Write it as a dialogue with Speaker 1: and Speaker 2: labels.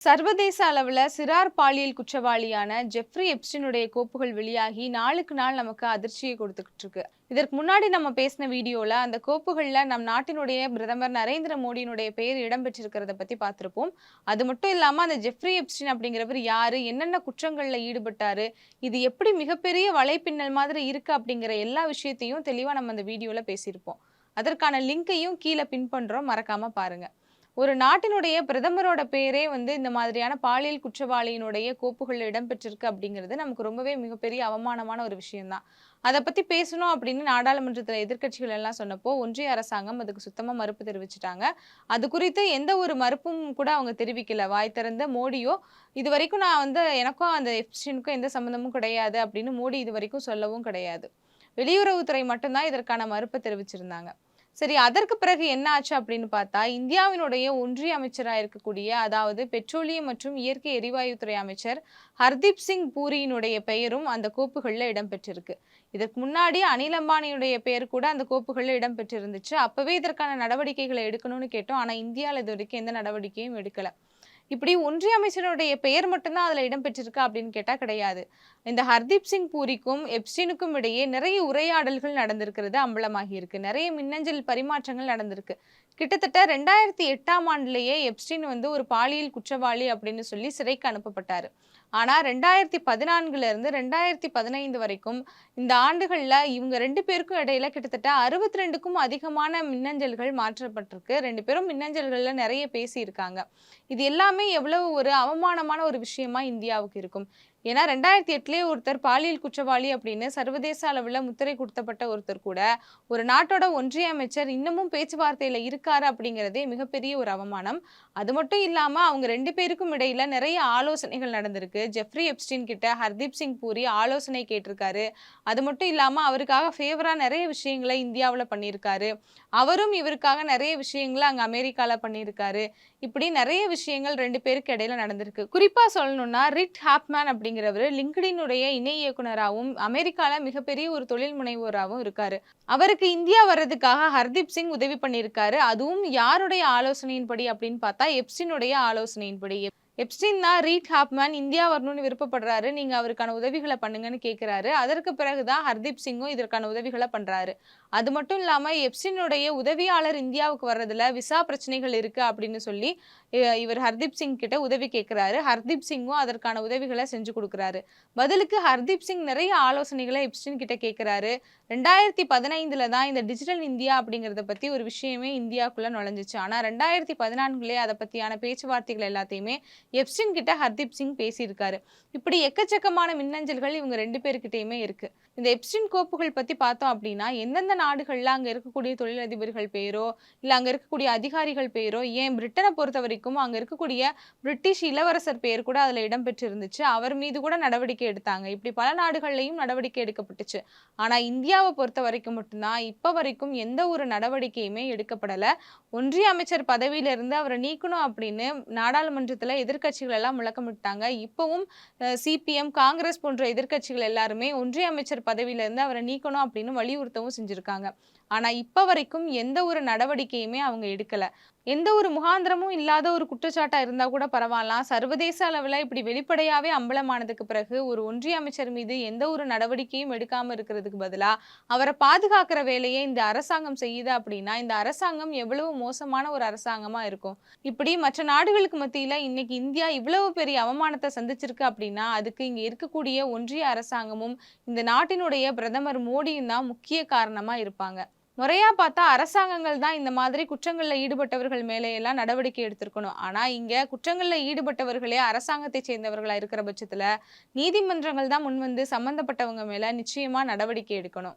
Speaker 1: சர்வதேச அளவுல சிறார் பாலியல் குற்றவாளியான ஜெஃப்ரி எப்ஸ்டீனுடைய கோப்புகள் வெளியாகி நாளுக்கு நாள் நமக்கு அதிர்ச்சியை கொடுத்துக்கிட்டு இருக்கு. இதற்கு முன்னாடி நம்ம பேசின வீடியோல அந்த கோப்புகள்ல நம் நாட்டினுடைய பிரதமர் நரேந்திர மோடியினுடைய பெயர் இடம்பெற்றிருக்கிறத பத்தி பார்த்திருப்போம். அது மட்டும் இல்லாம அந்த ஜெஃப்ரி எப்ஸ்டீன் அப்படிங்கிறவர் யாரு, என்னென்ன குற்றங்கள்ல ஈடுபட்டாரு, இது எப்படி மிகப்பெரிய வலைப்பின்னல் மாதிரி இருக்கு அப்படிங்கிற எல்லா விஷயத்தையும் தெளிவா நம்ம அந்த வீடியோல பேசியிருப்போம். அதற்கான லிங்கையும் கீழே பின் பண்றோம், மறக்காம பாருங்க. ஒரு நாட்டினுடைய பிரதமரோட பேரே இந்த மாதிரியான பாலியல் குற்றவாளியினுடைய கோப்புகள்ல இடம்பெற்றிருக்கு அப்படிங்கிறது நமக்கு ரொம்பவே மிகப்பெரிய அவமானமான ஒரு விஷயம் தான். அத பத்தி பேசணும் அப்படின்னு நாடாளுமன்றத்துல எதிர்க்கட்சிகள் எல்லாம் சொன்னப்போ, ஒன்றிய அரசாங்கம் அதுக்கு சுத்தமா மறுப்பு தெரிவிச்சுட்டாங்க. அது குறித்து எந்த ஒரு மறுப்பும் கூட அவங்க தெரிவிக்கல. வாய் திறந்த மோடியோ, இதுவரைக்கும் நான் எனக்கும் அந்த எப்ஸ்டீனுக்கும் எந்த சம்மந்தமும் கிடையாது அப்படின்னு மோடி இதுவரைக்கும் சொல்லவும் கிடையாது. வெளியுறவுத்துறை மட்டும் தான் இதற்கான மறுப்பை தெரிவிச்சிருந்தாங்க. சரி, அதற்கு பிறகு என்ன ஆச்சு அப்படின்னு பார்த்தா, இந்தியாவினுடைய ஒன்றிய அமைச்சரா இருக்கக்கூடிய, அதாவது பெட்ரோலியம் மற்றும் இயற்கை எரிவாயுத்துறை அமைச்சர் ஹர்தீப் சிங் பூரியினுடைய பெயரும் அந்த கோப்புகள்ல இடம்பெற்றிருக்கு. இதற்கு முன்னாடி அனில் அம்பானியுடைய பெயர் கூட அந்த கோப்புகள்ல இடம்பெற்றிருந்துச்சு. அப்பவே இதற்கான நடவடிக்கைகளை எடுக்கணும்னு கேட்டோம். ஆனா இந்தியால இதுவரைக்கும் எந்த நடவடிக்கையும் எடுக்கல. இப்படி ஒன்றிய அமைச்சருடைய பெயர் மட்டும் தான் அதுல இடம்பெற்றிருக்கா அப்படின்னு கேட்டா கிடையாது. இந்த ஹர்தீப் சிங் பூரிக்கும் எப்ஸ்டீனுக்கும் இடையே நிறைய உரையாடல்கள் நடந்திருக்கிறது அம்பலமாகி இருக்கு. நிறைய மின்னஞ்சல் பரிமாற்றங்கள் நடந்திருக்கு. கிட்டத்தட்ட 2008ஆம் ஆண்டுலேயே எப்ஸ்டீன் ஒரு பாலியல் குற்றவாளி அப்படின்னு சொல்லி சிறைக்கு அனுப்பப்பட்டாரு. ஆனா 2014ல இருந்து 2015 வரைக்கும் இந்த ஆண்டுகள்ல இவங்க 2 பேருக்கும் இடையில கிட்டத்தட்ட 62க்கும் அதிகமான மின்னஞ்சல்கள் மாற்றப்பட்டிருக்கு. 2 பேரும் மின்னஞ்சல்கள்ல நிறைய பேசியிருக்காங்க. இது எல்லாமே எவ்வளவு ஒரு அவமானமான ஒரு விஷயமா இந்தியாவுக்கு இருக்கும். ஏன்னா 2008லயே ஒருத்தர் பாலியல் குற்றவாளி அப்படின்னு சர்வதேச அளவுல முத்திரை குடுத்தப்பட்ட ஒருத்தர் கூட, ஒரு நாட்டோட ஒன்றிய அமைச்சர் இன்னமும் பேச்சுவார்த்தையில இருக்காரு அப்படிங்கிறதே மிகப்பெரிய ஒரு அவமானம். அது மட்டும் இல்லாம அவங்க 2 பேருக்கும் இடையில நிறைய ஆலோசனைகள் நடந்திருக்கு. ஜெஃப்ரி எப்ஸ்டீன் கிட்ட ஹர்தீப் சிங் பூரி ஆலோசனை கேட்டிருக்காரு. அது மட்டும் இல்லாம அவருக்காக ஃபேவரா நிறைய விஷயங்கள இந்தியாவுல பண்ணியிருக்காரு. அவரும் இவருக்காக நிறைய விஷயங்கள அங்க அமெரிக்கால பண்ணியிருக்காரு. இப்படி நிறைய விஷயங்கள் 2 பேருக்கு இடையில நடந்திருக்கு. குறிப்பா சொல்லணும்னா ரிட் ஹாப்மேன் அப்படிங்கிறவரு லிங்க்டினுடைய இணை இயக்குனராகவும் அமெரிக்கால மிகப்பெரிய ஒரு தொழில் முனைவோராகவும் இருக்காரு. அவருக்கு இந்தியா வர்றதுக்காக ஹர்தீப் சிங் உதவி பண்ணியிருக்காரு. அதுவும் யாருடைய ஆலோசனையின்படி அப்படின்னு பார்த்தா எப்ஸ்டீனுடைய ஆலோசனையின்படி. எப்ஸ்டீன் தான் ரீட் ஹாப்மேன் இந்தியா வரணும்னு விருப்பப்படுறாரு. நீங்க அவருக்கான உதவிகள பண்ணுங்கன்னு கேட்கிறாரு. அதற்கு பிறகு தான் ஹர்தீப் சிங்கும் இதற்கான உதவிகள பண்றாரு. அது மட்டும் இல்லாம எப்ஸ்டீனுடைய உதவியாளர் இந்தியாவுக்கு வர்றதுல விசா பிரச்சனைகள் இருக்கு அப்படின்னு சொல்லி இவர் ஹர்தீப் சிங் கிட்ட உதவி கேட்கிறாரு. ஹர்தீப் சிங்கும் அதற்கான உதவிகள செஞ்சு குடுக்குறாரு. பதிலுக்கு ஹர்தீப் சிங் நிறைய ஆலோசனைகள எப்ஸ்டீன் கிட்ட கேட்கிறாரு. 2015ல தான் இந்த டிஜிட்டல் இந்தியா அப்படிங்கிறத பத்தி ஒரு விஷயமே இந்தியாக்குள்ள நுழைஞ்சுச்சு. ஆனா 2014லயே அத பத்தியான பேச்சுவார்த்தைகள் எல்லாத்தையுமே எப்ஸ்டீன் கிட்ட ஹர்தீப் சிங் பேசியிருக்காரு. இப்படி எக்கச்சக்கமான மின்னஞ்சல்கள் இவங்க 2 பேர்கிட்டயுமே இருக்கு. இந்த எப்ஸ்டீன் கோப்புகள் பத்தி பார்த்தோம் அப்படின்னா, எந்தெந்த நாடுகள்ல அங்க இருக்கக்கூடிய தொழிலதிபர்கள் பெயரோ, இல்ல அங்க இருக்கக்கூடிய அதிகாரிகள் பெயரோ, ஏன் பிரிட்டன பொறுத்தவரைக்கும் அங்க இருக்கக்கூடிய பிரிட்டிஷ் இளவரசர் பெயர் கூட அதுல இடம்பெற்றிருந்துச்சு. அவர் மீது கூட நடவடிக்கை எடுத்தாங்க. இப்படி பல நாடுகள்லயும் நடவடிக்கை எடுக்கப்பட்டுச்சு. ஆனா இந்தியாவ பொறுத்தவரைக்கும் மட்டும் தான் இப்ப வரைக்கும் எந்த ஒரு நடவடிக்கையுமே எடுக்கப்படல. ஒன்றிய அமைச்சர் பதவியில இருந்து அவர நீக்கணும் அப்படின்னு நாடாளுமன்றத்துல எதிர்க்கட்சிகள் எல்லாம் முழக்கமிட்டாங்க. இப்பவும் சிபிஎம், காங்கிரஸ் போன்ற எதிர்க்கட்சிகள் எல்லாருமே ஒன்றிய அமைச்சர் பதவியில இருந்து அவரை நீக்கணும் அப்படின்னு வலியுறுத்தவும் செஞ்சிருக்காங்க. ஆனா இப்ப வரைக்கும் எந்த ஒரு நடவடிக்கையுமே அவங்க எடுக்கல. எந்த ஒரு முகாந்திரமும் இல்லாத ஒரு குற்றச்சாட்டா இருந்தா கூட பரவாயில்லாம். சர்வதேச அளவுல இப்படி வெளிப்படையாவே அம்பலமானதுக்கு பிறகு ஒரு ஒன்றிய அமைச்சர் மீது எந்த ஒரு நடவடிக்கையும் எடுக்காம இருக்கிறதுக்கு பதிலா, அவர பாதுகாக்கிற வேலையை இந்த அரசாங்கம் செய்யுது அப்படின்னா, இந்த அரசாங்கம் எவ்வளவு மோசமான ஒரு அரசாங்கமா இருக்கும். இப்படி மற்ற நாடுகளுக்கு மத்தியில இன்னைக்கு இந்தியா இவ்வளவு பெரிய அவமானத்த சந்திச்சிருக்கு அப்படின்னா, அதுக்கு இங்க இருக்கக்கூடிய ஒன்றிய அரசாங்கமும், இந்த நாட்டினுடைய பிரதமர் மோடியும் தான் முக்கிய காரணமா இருப்பாங்க. முறையா பார்த்தா அரசாங்கங்கள் தான் இந்த மாதிரி குற்றங்கள்ல ஈடுபட்டவர்கள் மேலே எல்லாம் நடவடிக்கை எடுத்திருக்கணும். ஆனா இங்க குற்றங்கள்ல ஈடுபட்டவர்களே அரசாங்கத்தை சேர்ந்தவர்களா இருக்கிற பட்சத்துல, நீதிமன்றங்கள் தான் முன்வந்து சம்பந்தப்பட்டவங்க மேல நிச்சயமா நடவடிக்கை எடுக்கணும்.